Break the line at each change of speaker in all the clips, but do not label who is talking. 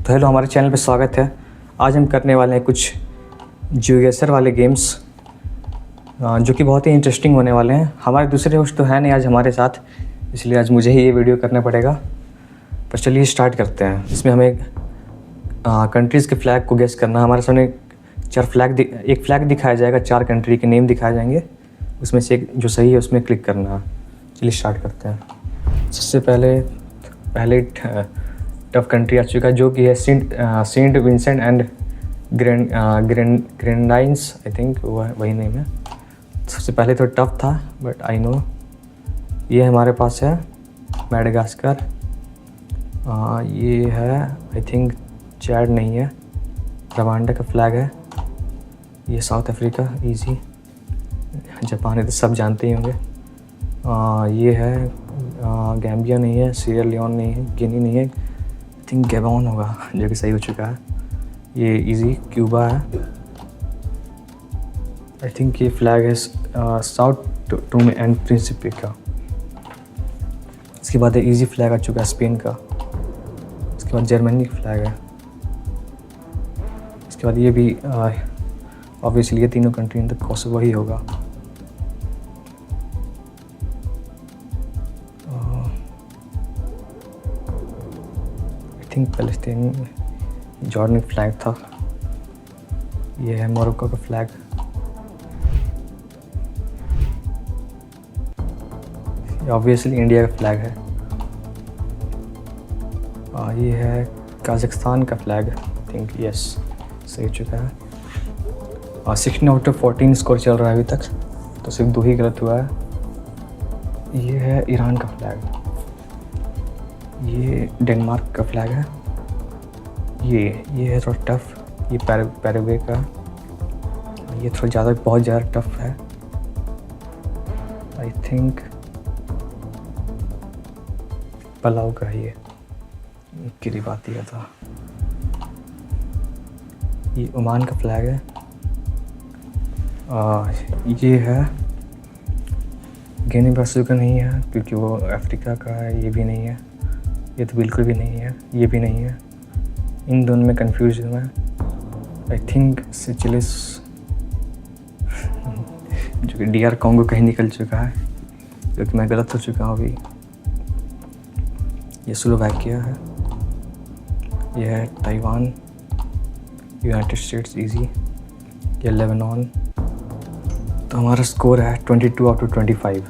तो हेलो, हमारे चैनल पे स्वागत है। आज हम करने वाले हैं कुछ जियोगेसर वाले गेम्स जो कि बहुत ही इंटरेस्टिंग होने वाले हैं। हमारे दूसरे होस्ट तो है नहीं आज हमारे साथ, इसलिए आज मुझे ही ये वीडियो करना पड़ेगा। पर चलिए स्टार्ट करते हैं। इसमें हमें कंट्रीज़ के फ्लैग को गेस करना है। हमारे सामने एक फ्लैग दिखाया जाएगा, 4 कंट्री के नेम दिखाए जाएंगे, उसमें से एक जो सही है उसमें क्लिक करना है। चलिए स्टार्ट करते हैं। सबसे पहले टफ कंट्री आ चुका है जो कि है Saint Vincent and Grenadines, I think वही नेम है। सबसे पहले तो टफ था बट आई नो। ये हमारे पास है मैडागास्कर। ये है आई थिंक चैड नहीं है, रवांडा का फ्लैग है। ये साउथ अफ्रीका, इजी। जापान तो सब जानते ही होंगे। ये है गैम्बिया नहीं है, सीरिया लियोन नहीं है, गिनी नहीं है, आई थिंक गैबोन होगा जो कि सही हो चुका है। ये इजी। क्यूबा है, आई थिंक ये फ्लैग है साउथ टोमे एंड प्रिंसिपे का। इसके बाद इजी फ्लैग आ चुका है स्पेन का। इसके बाद जर्मनी का फ्लैग है। इसके बाद ये भी ऑब्वियसली ये तीनों कंट्री में तो कोसोवो ही होगा। I think Palestine, Jordan flag था। ये है मोरक्को का फ्लैग। ऑब्वियसली इंडिया का फ्लैग है। ये है काज़ाख्स्तान का फ्लैग, आई थिंक यस सही हो चुका है। 16 आउट ऑफ 14 स्कोर चल रहा है अभी तक, तो सिर्फ 2 ही गलत हुआ है। ये है ईरान का फ्लैग। ये डेनमार्क का फ्लैग है। ये है थोड़ा टफ। ये पैराग्वे का। ये थोड़ा बहुत ज़्यादा टफ है। आई थिंक पलाव का है। ये किरीबाती का था। ये ओमान का फ्लैग है। ये है गिनी बिसाऊ का नहीं है क्योंकि वो अफ्रीका का है। ये भी नहीं है, ये तो बिल्कुल भी नहीं है, ये भी नहीं है। इन दोनों में कंफ्यूज हूँ मैं। आई थिंक सिचिलिस जो कि DR कॉन्गो कहीं निकल चुका है, जो कि मैं गलत हो चुका हूँ अभी। ये स्लोवाकिया है। ये है ताइवान, यूनाइटेड स्टेट्स, इजी। ये लेबनान। तो हमारा स्कोर है 22 आउट ऑफ 25,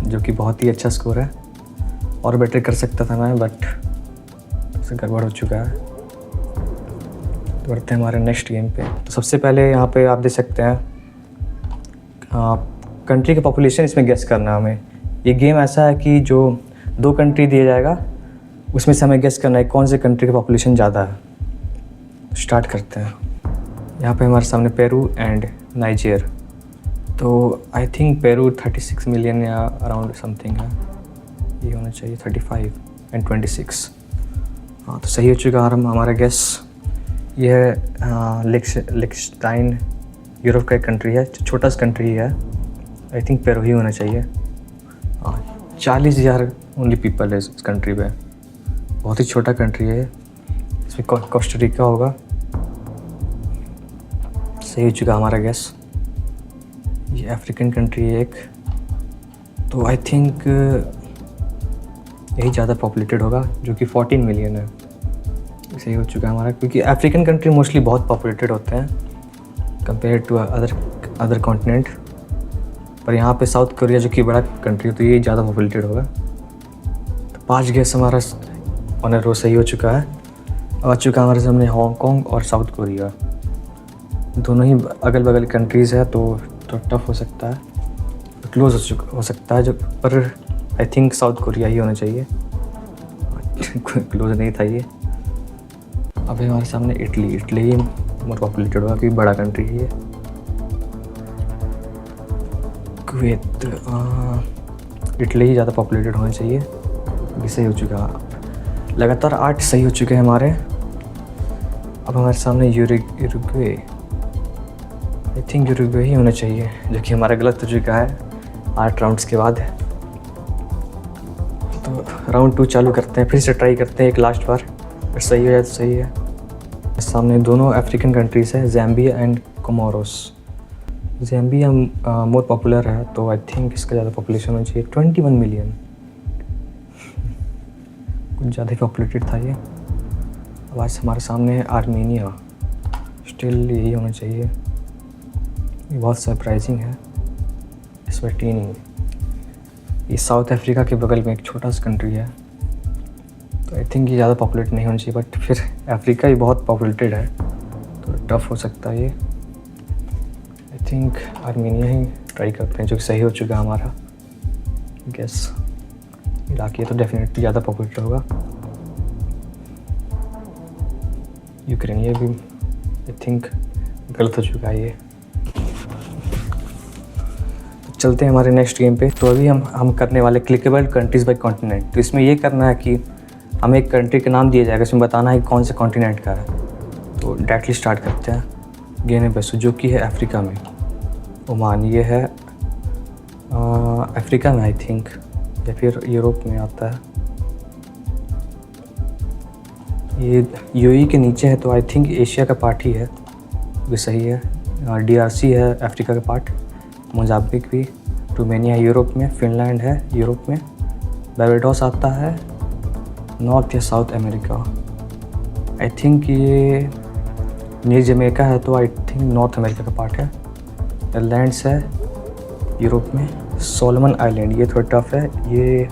जो कि बहुत ही अच्छा स्कोर है। और बेटर कर सकता था मैं, बट गड़बड़ हो चुका है। तो बढ़ते हैं हमारे नेक्स्ट गेम पे। तो सबसे पहले यहाँ पे आप देख सकते हैं कंट्री का पॉपुलेशन इसमें गेस करना है हमें। ये गेम ऐसा है कि जो 2 कंट्री दिया जाएगा उसमें से हमें गेस करना है कौन से कंट्री का पॉपुलेशन ज़्यादा है। तो स्टार्ट करते हैं। यहाँ पे हमारे सामने पेरू एंड नाइजीर। तो आई थिंक पेरू 36 मिलियन या अराउंड समथिंग है। ये होना चाहिए 35 एंड 26। हाँ, तो सही हो चुका हमारा गेस। ये है लिechtenstein, यूरोप का एक कंट्री है, छोटा सा कंट्री है। आई थिंक पेरू ही होना चाहिए। 40,000 ओनली पीपल है इस कंट्री पे, बहुत ही छोटा कंट्री है। इसमें कोस्टा रिका होगा। सही हो चुका हमारा गेस। ये अफ्रीकन कंट्री है एक, तो आई थिंक यही ज़्यादा पॉपुलेटेड होगा जो कि 14 मिलियन है। सही हो चुका है हमारा, क्योंकि अफ्रीकन कंट्री मोस्टली बहुत पॉपुलेटेड होते हैं कंपेयर टू अदर कॉन्टिनेंट। पर यहाँ पे साउथ कोरिया जो कि बड़ा कंट्री है, तो ये ज़्यादा पॉपुलेटेड होगा। तो 5 गेस हमारा ऑनर रो सही हो चुका है। अब आ चुका हमारे सामने हांगकांग और साउथ कोरिया। दोनों ही अगल बगल कंट्रीज़ है, तो टफ हो सकता है, क्लोज हो सकता है जो, पर आई थिंक साउथ कोरिया ही होना चाहिए। क्लोज नहीं था ये। अभी हमारे सामने इटली मोर पॉपुलेटेड होगा क्योंकि बड़ा कंट्री है ये। कुवैत, इटली ही ज़्यादा पॉपुलेटेड होना चाहिए। ये सही हो चुका। लगातार 8 सही हो चुके हैं हमारे। अब हमारे सामने यूरुग्वे, आई थिंक यूरुग्वे ही होना चाहिए, जो कि हमारा गलत हो चुका है 8 राउंड्स के बाद। तो राउंड 2 चालू करते हैं, फिर से ट्राई करते हैं एक लास्ट बार। सही हो जाए तो सही है। सामने दोनों अफ्रीकन कंट्रीज़ है, ज़ैम्बिया एंड कोमोरोस। ज़ैम्बिया मोर पॉपुलर है, तो आई थिंक इसका ज़्यादा पॉपुलेशन होनी चाहिए, 21 मिलियन, कुछ ज़्यादा ही पॉपुलेटेड था ये। अब आज हमारे सामने है आर्मेनिया, स्टिल यही होना चाहिए। ये बहुत सरप्राइजिंग है, एस्वाटिनी। ये साउथ अफ्रीका के बगल में एक छोटा सा कंट्री है, तो आई थिंक ये ज़्यादा पॉपुलेट नहीं होना चाहिए, बट फिर अफ्रीका ही बहुत पॉपुलेटेड है तो टफ हो सकता है ये। I think Armenia he try करते हैं, जो कि सही हो चुका है हमारा गेस। इराक ये तो डेफिनेटली ज़्यादा पॉपुलेटेड होगा। यूक्रेन ये भी आई थिंक गलत हो चुका है ये। तो चलते हैं हमारे नेक्स्ट गेम पे। तो अभी हम करने वाले क्लिकेबल कंट्रीज़ बाय कॉन्टिनेंट। तो इसमें ये करना है कि हमें एक कंट्री का नाम दिया जाएगा, इसमें बताना है कि कौन से कॉन्टिनेंट का है। तो डायरेक्टली स्टार्ट करते हैं। गिनी बिसाऊ जो कि है अफ्रीका में। ओमान ये है अफ्रीका में आई थिंक, या फिर यूरोप में आता है। ये यूएई के नीचे है, तो आई थिंक एशिया का पार्ट ही है, भी सही है। DRC है अफ्रीका का पार्ट, मोजाम्बिक भी। रोमानिया यूरोप में, फिनलैंड है यूरोप में। बारबाडोस आता है नॉर्थ या साउथ अमेरिका। आई थिंक ये न्यू जमैका है, तो आई थिंक नॉर्थ अमेरिका का पार्ट है। आइलैंड्स है यूरोप में। सोलोमन आइलैंड ये थोड़ा टफ है, ये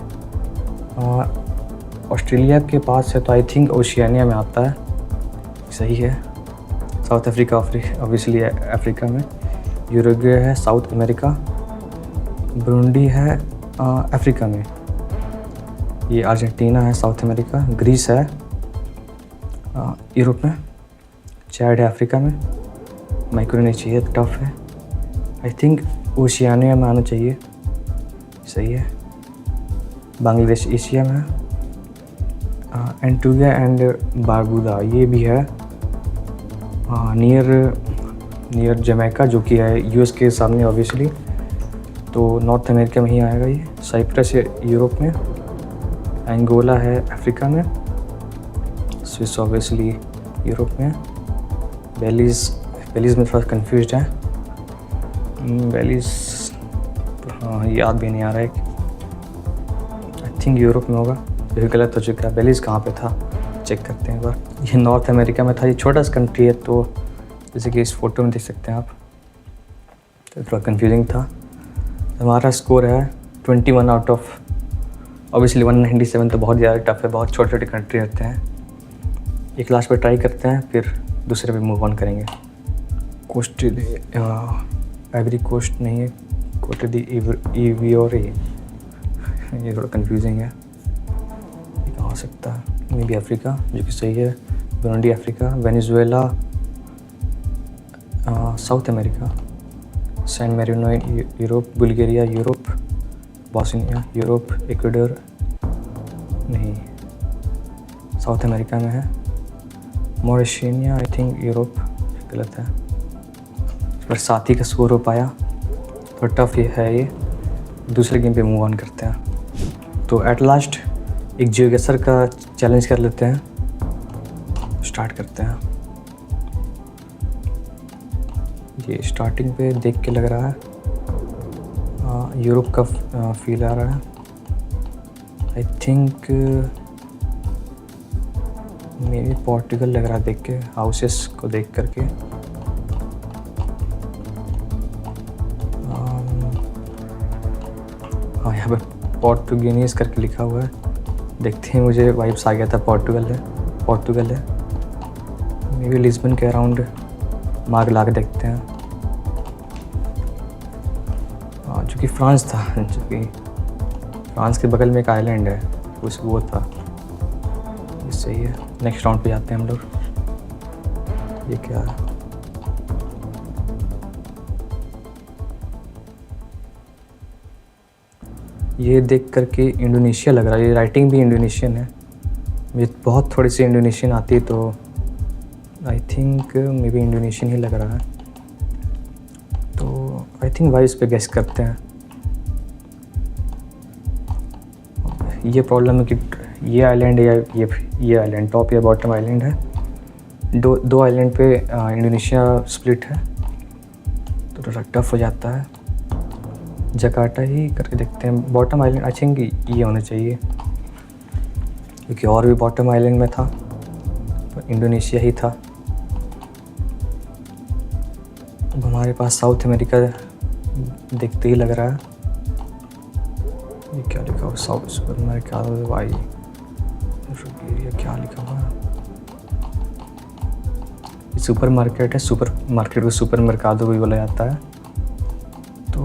ऑस्ट्रेलिया के पास है, तो आई थिंक ओशियानिया में आता है, सही है। साउथ अफ्रीका ऑब्वियसली अफ्रीका में। यूरुग्वे है साउथ अमेरिका। ब्रुंडी है अफ्रीका में। ये अर्जेंटीना है साउथ अमेरिका। ग्रीस है यूरोप में। चैड है अफ्रीका में। माइक्रोनेशिया टफ है, आई थिंक ओशियानिया में आना चाहिए, सही है। बांग्लादेश एशिया में है। एंटीगा एंड बारबुदा ये भी है नियर जमैका, जो कि है यूएस के सामने ऑब्वियसली, तो नॉर्थ अमेरिका में ही आएगा ये। साइप्रस है यूरोप में। एंगोला है अफ्रीका में। स्विस ऑब्वियसली यूरोप में। बेलीज़ में थोड़ा कंफ्यूज है। बेलीज़ हाँ याद भी नहीं आ रहा है, आई थिंक यूरोप में होगा, ये गलत हो चुका है। बेलीज़ कहाँ पे था, चेक करते हैं एक बार। ये नॉर्थ अमेरिका में था, ये छोटा सा कंट्री है, तो जैसे कि इस फोटो में देख सकते हैं आप, तो थोड़ा कंफ्यूजिंग था। हमारा स्कोर है 21 आउट ऑफ ऑब्वियसली 197, तो बहुत ज़्यादा टफ है, बहुत छोटे छोटे कंट्री रहते हैं। एक लास्ट पर ट्राई करते हैं, फिर दूसरे पे मूव ऑन करेंगे। कोस्ट आइवरी कोस्ट नहीं है, कोट दी इवियोरी, ये थोड़ा कंफ्यूजिंग है, ये कहाँ हो सकता है। मे बी अफ्रीका, जो कि सही है। Burundi Africa. Venezuela South America. San Marino Europe. Bulgaria Europe. Bosnia Europe. Ecuador नहीं, साउथ अमेरिका में है। मॉरिशनिया आई थिंक यूरोप, गलत है। पर साथ ही का स्कोर हो पाया, तो टफ है ये। दूसरे गेम पे मूव ऑन करते हैं। तो एट लास्ट एक जियोगेसर का चैलेंज कर लेते हैं, स्टार्ट करते हैं। ये स्टार्टिंग पे देख के लग रहा है यूरोप का फील आ रहा है। आई थिंक मे बी पोर्टुगल लग रहा है देख के, हाउसेस को देख करके। हाँ यहाँ पर पोर्टुगीनीज करके लिखा हुआ है, देखते हैं, मुझे वाइब्स आ गया था पोर्टुगल है। मे बी लिस्बन के अराउंड मार्क ला के देखते हैं। जो कि फ्रांस था, जो कि फ्रांस के बगल में एक आइलैंड है, उस वो था, ये सही है। नेक्स्ट राउंड पे जाते हैं हम लोग। ये क्या है, ये देख करके इंडोनेशिया लग रहा है, ये राइटिंग भी इंडोनेशियन है, मुझे बहुत थोड़ी सी इंडोनेशियन आती है, तो I think maybe Indonesian ही लग रहा है। तो आई थिंक वाइस पे गेस करते हैं। ये प्रॉब्लम है कि ये आइलैंड या ये आइलैंड, टॉप या बॉटम आइलैंड है। दो आइलैंड पे इंडोनेशिया स्प्लिट है, तो थोड़ा टफ हो जाता है। जकार्ता ही करके देखते हैं। बॉटम आइलैंड आई थिंक ये होना चाहिए, क्योंकि और भी बॉटम आइलैंड में था, पर इंडोनेशिया ही था। अब हमारे पास साउथ अमेरिका देखते ही लग रहा है। ये क्या लिखा हुआ, south supermarket Y area, क्या लिखा हुआ है? सुपर मार्केट है, सुपर मार्केट को सुपर मर्कादो भी बोला जाता है। तो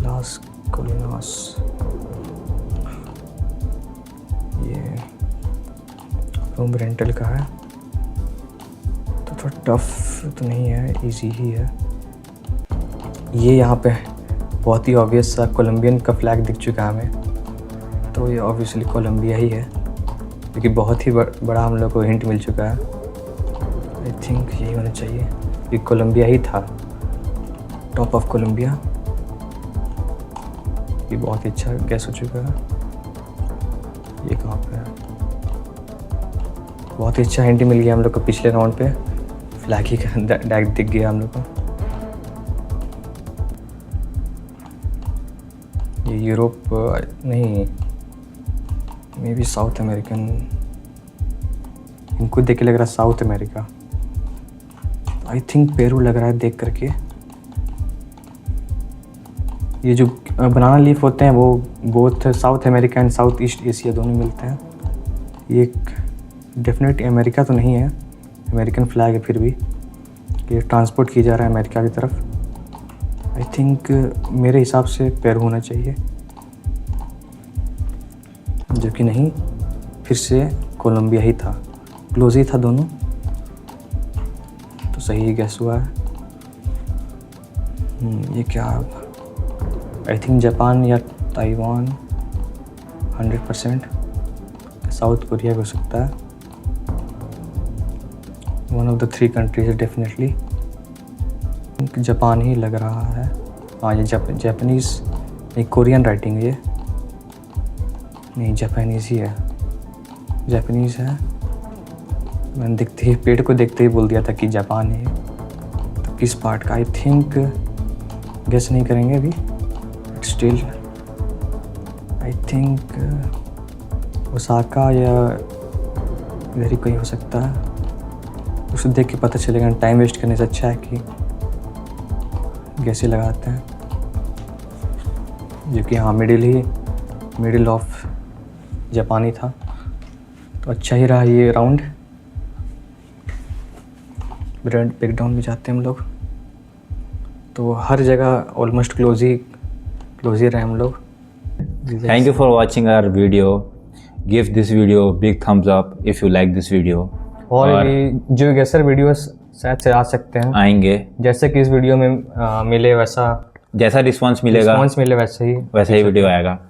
लास कोलिनास, ये रूम रेंटल का है, तो थोड़ा टफ तो नहीं है, इजी ही है। ये यहाँ पे बहुत ही ऑब्वियस सा कोलंबियन का फ्लैग दिख चुका है हमें, तो ये ऑब्वियसली कोलंबिया ही है, क्योंकि बहुत ही बड़ा हम लोग को हिंट मिल चुका है। आई थिंक यही होना चाहिए, ये कोलंबिया ही था, टॉप ऑफ कोलंबिया। ये बहुत ही अच्छा गैस हो चुका है। ये कहाँ पे है? बहुत ही अच्छा हिंट मिल गया हम लोग को पिछले राउंड पे, फ्लैग ही का डायरेक्ट दिख गया हम लोग को। ये यूरोप नहीं, मे बी साउथ अमेरिकन, इनको देख के लग रहा है साउथ अमेरिका। आई थिंक पेरू लग रहा है देख करके। ये जो बनाना लीफ होते हैं वो both south America and south east Asia दोनों मिलते हैं। ये डेफिनेटली अमेरिका तो नहीं है, अमेरिकन फ्लैग है फिर भी, ये ट्रांसपोर्ट किया जा रहा है अमेरिका की तरफ। आई थिंक मेरे हिसाब से पेरू होना चाहिए, जो कि नहीं, फिर से कोलंबिया ही था, क्लोज ही था दोनों, तो सही ही गैस हुआ है। ये क्या, आई थिंक जापान या ताइवान 100%, साउथ कोरिया भी हो सकता है। वन ऑफ द 3 कंट्रीज है डेफिनेटली। जापान ही लग रहा है। हाँ, ये जापानीज़ नहीं, कोरियन राइटिंग है ये, नहीं जापानीज़ ही है, जापानीज़ है। मैंने देखते ही, पेड़ को देखते ही बोल दिया था कि जापान है। तो किस पार्ट का, आई थिंक गेस नहीं करेंगे अभी, स्टिल आई थिंक ओसाका या इधर ही कोई हो सकता है। उसे देख के पता चलेगा, टाइम वेस्ट करने से अच्छा है कि गैस ही लगाते हैं, जो कि हाँ मिडिल ऑफ जापानी था, तो अच्छा ही रहा ये राउंड। ब्रेकडाउन में जाते हैं हम लोग, तो हर जगह ऑलमोस्ट क्लोज ही रहे हम लोग।
Thank you for watching our video. Give this video a big thumbs up if you like this video.
और भी जो गैसर वीडियोस शायद से आ सकते हैं,
आएंगे,
जैसे कि इस वीडियो में मिले वैसा,
जैसा रिस्पांस मिले वैसे ही वीडियो आएगा।